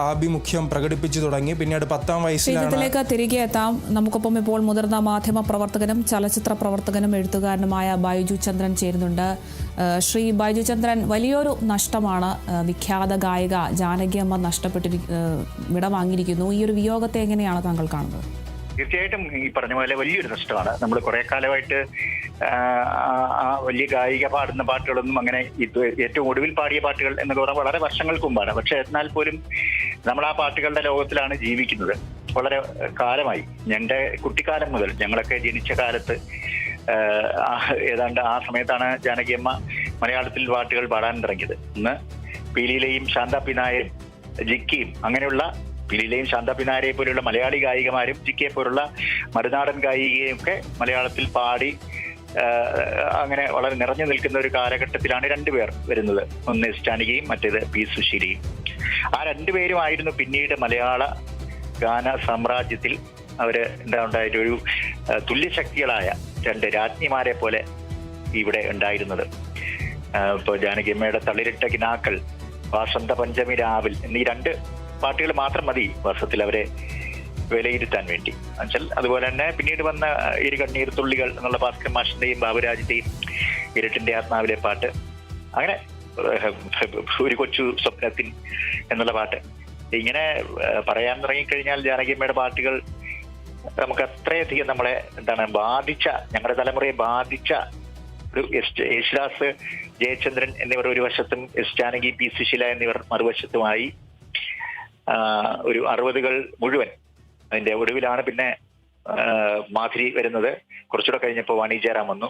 ആഭിമുഖ്യം പ്രകടിപ്പിച്ചു തുടങ്ങി. പിന്നീട് 10ാം വയസ്സിലാണ്. ഇതിലേക്ക് തിരികെ എത്താം. നമുക്കൊപ്പം ഇപ്പോൾ മുതിർന്ന മാധ്യമ പ്രവർത്തകനും ചലച്ചിത്ര പ്രവർത്തകനും എഴുത്തുകാരനുമായ ബൈജു ചന്ദ്രൻ ചേരുന്നുണ്ട്. ശ്രീ ബൈജു ചന്ദ്രൻ, വലിയൊരു നഷ്ടമാണ് വിഖ്യാത ഗായിക ജാനകിയമ്മ വിടവാങ്ങിയിരിക്കുന്നു. ഈ ഒരു വിയോഗത്തെ എങ്ങനെയാണ് താങ്കൾ കാണുന്നത്? തീർച്ചയായിട്ടും ഈ പറഞ്ഞ പോലെ വലിയൊരു നഷ്ടമാണ്. നമ്മൾ കുറെ കാലമായിട്ട് വലിയ ഗായിക പാടുന്ന പാട്ടുകളൊന്നും അങ്ങനെ ഏറ്റവും ഒടുവിൽ പാടിയ പാട്ടുകൾ എന്ന് പറഞ്ഞാൽ വളരെ വർഷങ്ങൾക്ക് മുമ്പാണ്. പക്ഷെ എന്നാൽ പോലും നമ്മൾ ആ പാട്ടുകളുടെ ലോകത്തിലാണ് ജീവിക്കുന്നത് വളരെ കാലമായി. ഞങ്ങളുടെ കുട്ടിക്കാലം മുതൽ, ഞങ്ങളൊക്കെ ജനിച്ച കാലത്ത് ഏതാണ്ട് ആ സമയത്താണ് ജാനകിയമ്മ മലയാളത്തിൽ പാട്ടുകൾ പാടാൻ തുടങ്ങിയത്. ഇന്ന് പീലിയിലെയും ശാന്ത പി നായരും ജിക്കിയും അങ്ങനെയുള്ള പീലിയിലെയും ശാന്ത പി നായരെ പോലുള്ള മലയാളി ഗായികമാരും ജിക്കയെ പോലുള്ള മറുനാടൻ ഗായികയും ഒക്കെ മലയാളത്തിൽ പാടി അങ്ങനെ വളരെ നിറഞ്ഞു നിൽക്കുന്ന ഒരു കാലഘട്ടത്തിലാണ് രണ്ടുപേർ വരുന്നത്. ഒന്ന് എസ് ജാനകിയും മറ്റേത് പി സുശീലയും. ആ രണ്ടുപേരുമായിരുന്നു പിന്നീട് മലയാള ഗാന സാമ്രാജ്യത്തിൽ എന്താ ഉണ്ടായൊരു തുല്യശക്തികളായ രണ്ട് രാജ്ഞിമാരെ പോലെ ഇവിടെ ഉണ്ടായിരുന്നത്. ഇപ്പോൾ ജാനകിയമ്മയുടെ തളിരിട്ട കിനാക്കൾ, വാസന്ത പഞ്ചമി രാവിൽ എന്നീ രണ്ട് പാട്ടുകൾ മാത്രം മതി വർഷത്തിൽ അവരെ വിലയിരുത്താൻ വേണ്ടി. എന്നുവെച്ചാൽ അതുപോലെ തന്നെ പിന്നീട് വന്ന ഇരു കണ്ണീർ തുള്ളികൾ എന്നുള്ള ഭാസ്കർ മാഷിന്റെയും ബാബുരാജിന്റെയും ഇരട്ടിന്റെ ആത്മാവിലെ പാട്ട്, അങ്ങനെ ഒരു കൊച്ചു സ്വപ്നത്തിൻ എന്നുള്ള പാട്ട്, ഇങ്ങനെ പറയാൻ തുടങ്ങിക്കഴിഞ്ഞാൽ ജാനകിയമ്മയുടെ പാട്ടുകൾ നമുക്ക് അത്രയധികം നമ്മളെ ബാധിച്ച, ഞങ്ങളുടെ തലമുറയെ ബാധിച്ച ഒരു യേശുദാസ്, ജയചന്ദ്രൻ എന്നിവർ ഒരു വശത്തും എസ് ജാനകി, പി സുശീല എന്നിവർ മറുവശത്തുമായി ഒരു 60കൾ മുഴുവൻ. അതിന്റെ ഒടുവിലാണ് പിന്നെ മാധുരി വരുന്നത്. കുറച്ചുകൂടെ കഴിഞ്ഞപ്പോൾ വാണി ജയറാം വന്നു.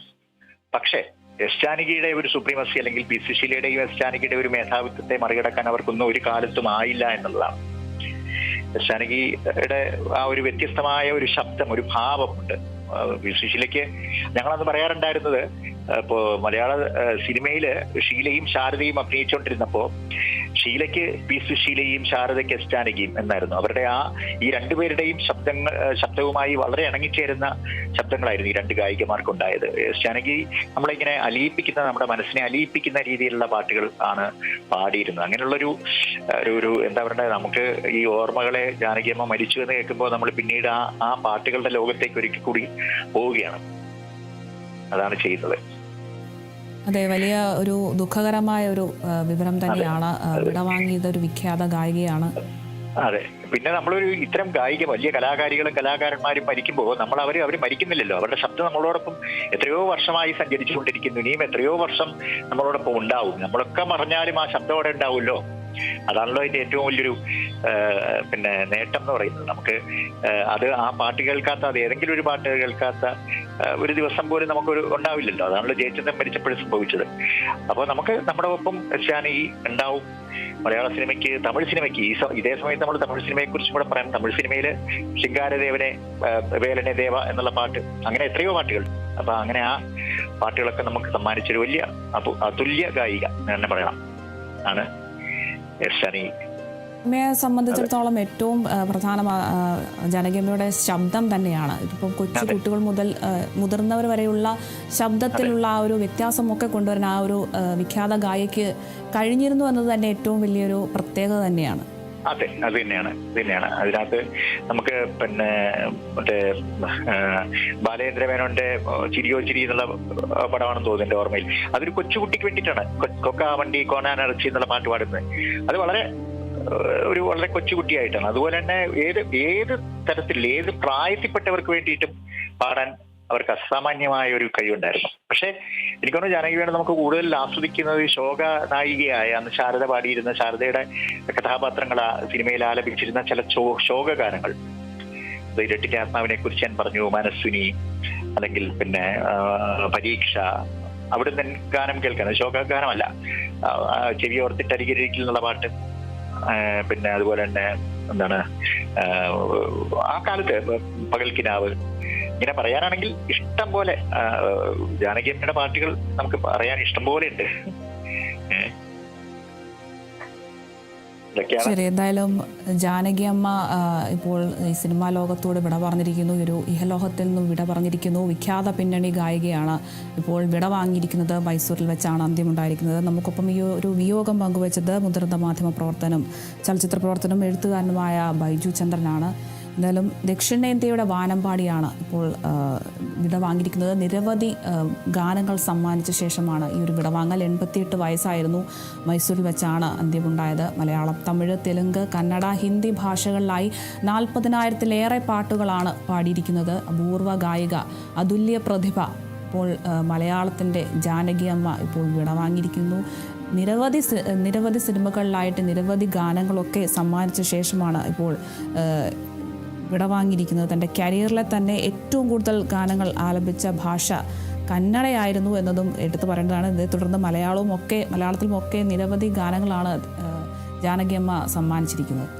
പക്ഷേ എസ് ജാനകിയുടെ ഒരു സുപ്രീമസി അല്ലെങ്കിൽ പി സുശീലയുടെയും എസ് ജാനകിയുടെ ഒരു മേധാവിത്വത്തെ മറികടക്കാൻ അവർക്കൊന്നും ഒരു കാലത്തും ആയില്ല എന്നുള്ളതാണ്. എസ് ജാനകിയുടെ ആ ഒരു വ്യത്യസ്തമായ ഒരു ശബ്ദം, ഒരു ഭാവമുണ്ട്. പി സുശീലയ്ക്ക് ഞങ്ങളന്ന് പറയാറുണ്ടായിരുന്നത്, ഇപ്പോ മലയാള സിനിമയിൽ ഷീലയും ശാരദയും അഭിനയിച്ചുകൊണ്ടിരുന്നപ്പോ ഷീലയ്ക്ക് പി സുശീലയും ശാരദയ്ക്ക് എസ് ജാനകിയും എന്നായിരുന്നു. അവരുടെ ഈ രണ്ടുപേരുടെയും ശബ്ദവുമായി വളരെ ഇണങ്ങിച്ചേരുന്ന ശബ്ദങ്ങളായിരുന്നു ഈ രണ്ട് ഗായികമാർക്കുണ്ടായത്. എസ് ജാനകി നമ്മളിങ്ങനെ അലിയിപ്പിക്കുന്ന, നമ്മുടെ മനസ്സിനെ അലിയിപ്പിക്കുന്ന രീതിയിലുള്ള പാട്ടുകൾ ആണ് പാടിയിരുന്നത്. അങ്ങനെയുള്ളൊരു എന്താ പറയുക, നമുക്ക് ഈ ഓർമ്മകളെ, ജാനകിയമ്മ മരിച്ചു എന്ന് കേൾക്കുമ്പോൾ നമ്മൾ പിന്നീട് ആ പാട്ടുകളുടെ ലോകത്തേക്ക് ഒരിക്കൽ കൂടി പോവുകയാണ്. അതാണ് ചെയ്യുന്നത്. അതെ, വലിയ ഒരു ദുഃഖകരമായ ഒരു വിവരം തന്നെയാണ്. വിടവാങ്ങിയത് ഒരു വിഖ്യാത ഗായികയാണ്. അതെ, പിന്നെ നമ്മളൊരു ഇത്തരം ഗായിക, വലിയ കലാകാരികളും കലാകാരന്മാരും മരിക്കുമ്പോൾ അവർ മരിക്കുന്നില്ലല്ലോ. അവരുടെ ശബ്ദം നമ്മളോടൊപ്പം എത്രയോ വർഷമായി സഞ്ചരിച്ചുകൊണ്ടിരിക്കുന്നു. ഇനിയും എത്രയോ വർഷം നമ്മളോടൊപ്പം ഉണ്ടാവും. നമ്മളൊക്കെ മറഞ്ഞാലും ആ ശബ്ദം അവിടെ ഉണ്ടാവുമല്ലോ. അതാണല്ലോ അതിന്റെ ഏറ്റവും വലിയൊരു നേട്ടം എന്ന് പറയുന്നത്. നമുക്ക് അത് ആ പാട്ട് കേൾക്കാത്ത, അത് ഏതെങ്കിലും ഒരു പാട്ട് കേൾക്കാത്ത ഒരു ദിവസം പോലും നമുക്കൊരു ഉണ്ടാവില്ലല്ലോ. അതാണല്ലോ ജയചന്ദ്രൻ മരിച്ചപ്പോഴും സംഭവിച്ചത്. അപ്പോൾ നമുക്ക് നമ്മുടെ ഒപ്പം ജാനകി ഉണ്ടാവും. മലയാള സിനിമയ്ക്ക്, തമിഴ് സിനിമയ്ക്ക് ഇതേ സമയത്ത് നമ്മൾ തമിഴ് സിനിമയെ കുറിച്ചും കൂടെ പറയാം. തമിഴ് സിനിമയില് ശിങ്കാരദേവനെ, വേലനെ ദേവ എന്നുള്ള പാട്ട്, അങ്ങനെ എത്രയോ പാട്ടുകൾ. അപ്പൊ അങ്ങനെ ആ പാട്ടുകളൊക്കെ നമുക്ക് സമ്മാനിച്ചൊരു വലിയ അതുല്യ ഗായിക എന്ന് പറയണം ആണ് എസ് ജാനകി. അമ്മയെ സംബന്ധിച്ചിടത്തോളം ഏറ്റവും പ്രധാനമായ ജാനകിയമ്മയുടെ ശബ്ദം തന്നെയാണ്. ഇതിപ്പം കൊച്ചു കുട്ടികൾ മുതൽ മുതിർന്നവർ വരെയുള്ള ശബ്ദത്തിലുള്ള ആ ഒരു വ്യത്യാസമൊക്കെ കൊണ്ടുവരാൻ ആ ഒരു വിഖ്യാത ഗായികയ്ക്ക് കഴിഞ്ഞിരുന്നു എന്നത് തന്നെ ഏറ്റവും വലിയൊരു പ്രത്യേകത തന്നെയാണ്. അതെ, അത് തന്നെയാണ്. അതിനകത്ത് നമുക്ക് മറ്റേ ബാലേന്ദ്ര മേനോന്റെ ചിരിയോ ചിരി എന്നുള്ള പടമാണെന്ന് തോന്നുന്നു എൻ്റെ ഓർമ്മയിൽ. അതൊരു കൊച്ചുകുട്ടിക്ക് വേണ്ടിയിട്ടാണ് കൊക്ക വണ്ടി കോനാനടച്ചി എന്നുള്ള പാട്ട് പാടുന്നത്. അത് വളരെ കൊച്ചുകുട്ടിയായിട്ടാണ്. അതുപോലെ തന്നെ ഏത് തരത്തിൽ, ഏത് പ്രായത്തിൽപ്പെട്ടവർക്ക് വേണ്ടിയിട്ടും പാടാൻ അവർക്ക് അസാമാന്യമായ ഒരു കഴിവുണ്ടായിരുന്നു. പക്ഷെ എനിക്ക് തോന്നുന്നു ജാനകിയാണ് നമുക്ക് കൂടുതൽ ആസ്വദിക്കുന്നത് ശോക നായികയായ, അന്ന് ശാരദ പാടിയിരുന്ന, ശാരദയുടെ കഥാപാത്രങ്ങൾ ആ സിനിമയിൽ ആലപിച്ചിരുന്ന ചില ശോകഗാനങ്ങൾ. ഇരട്ടിന്റെ ആത്മാവിനെ കുറിച്ച് ഞാൻ പറഞ്ഞു, മനസ്സുനി, അല്ലെങ്കിൽ പരീക്ഷ, അവിടുന്ന് ഗാനം കേൾക്കുന്നത് ശോകഗാനമല്ല. ചെവിയോർത്തിട്ടരികിരിക്കൽ എന്നുള്ള പാട്ട്, അതുപോലെ തന്നെ ആ കാലത്ത് പകൽക്കിനാവ്, ഇങ്ങനെ പറയാനാണെങ്കിൽ ഇഷ്ടം പോലെ ജാനകിയമ്മയുടെ പാട്ടുകൾ നമുക്ക് പറയാൻ ഇഷ്ടം പോലെ ഉണ്ട്. ഇതൊക്കെയാണ്. ശരി, എന്തായാലും ജാനകി അമ്മ ഇപ്പോൾ ഈ സിനിമാ ലോകത്തോട് വിട പറഞ്ഞിരിക്കുന്നു. ഒരു ഇഹലോകത്തിൽ നിന്നും വിട പറഞ്ഞിരിക്കുന്നു. വിഖ്യാത പിന്നണി ഗായികയാണ് ഇപ്പോൾ വിട വാങ്ങിയിരിക്കുന്നത്. മൈസൂരിൽ വെച്ചാണ് അന്ത്യമുണ്ടായിരിക്കുന്നത്. നമുക്കൊപ്പം ഈ ഒരു വിയോഗം പങ്കുവച്ചത് മുതിർന്ന മാധ്യമ പ്രവർത്തനം, ചലച്ചിത്ര പ്രവർത്തനം, എഴുത്തുകാരനുമായ ബൈജു ചന്ദ്രനാണ്. എന്തായാലും ദക്ഷിണേന്ത്യയുടെ വാനമ്പാടിയാണ് ഇപ്പോൾ വിട വാങ്ങിയിരിക്കുന്നത്. നിരവധി ഗാനങ്ങൾ സമ്മാനിച്ച ശേഷമാണ് ഈ ഒരു വിടവാങ്ങൽ. 88 വയസ്സായിരുന്നു. മൈസൂരിൽ വെച്ചാണ് അന്ത്യമുണ്ടായത്. മലയാളം, തമിഴ്, തെലുങ്ക്, കന്നഡ, ഹിന്ദി ഭാഷകളിലായി 40,000-ലേറെ പാട്ടുകളാണ് പാടിയിരിക്കുന്നത്. അപൂർവ ഗായിക, അതുല്യ പ്രതിഭ. ഇപ്പോൾ മലയാളത്തിൻ്റെ ജാനകി അമ്മ ഇപ്പോൾ വിടവാങ്ങിയിരിക്കുന്നു. നിരവധി സിനിമകളിലായിട്ട് നിരവധി ഗാനങ്ങളൊക്കെ സമ്മാനിച്ച ശേഷമാണ് ഇപ്പോൾ വിടവാങ്ങിയിരിക്കുന്നത്. തൻ്റെ കരിയറിലെ തന്നെ ഏറ്റവും കൂടുതൽ ഗാനങ്ങൾ ആലപിച്ച ഭാഷ കന്നഡയായിരുന്നു എന്നതും എടുത്തു പറയേണ്ടതാണ്. ഇതേ തുടർന്ന് മലയാളത്തിലുമൊക്കെ നിരവധി ഗാനങ്ങളാണ് ജാനകി അമ്മ സമ്മാനിച്ചിരിക്കുന്നത്.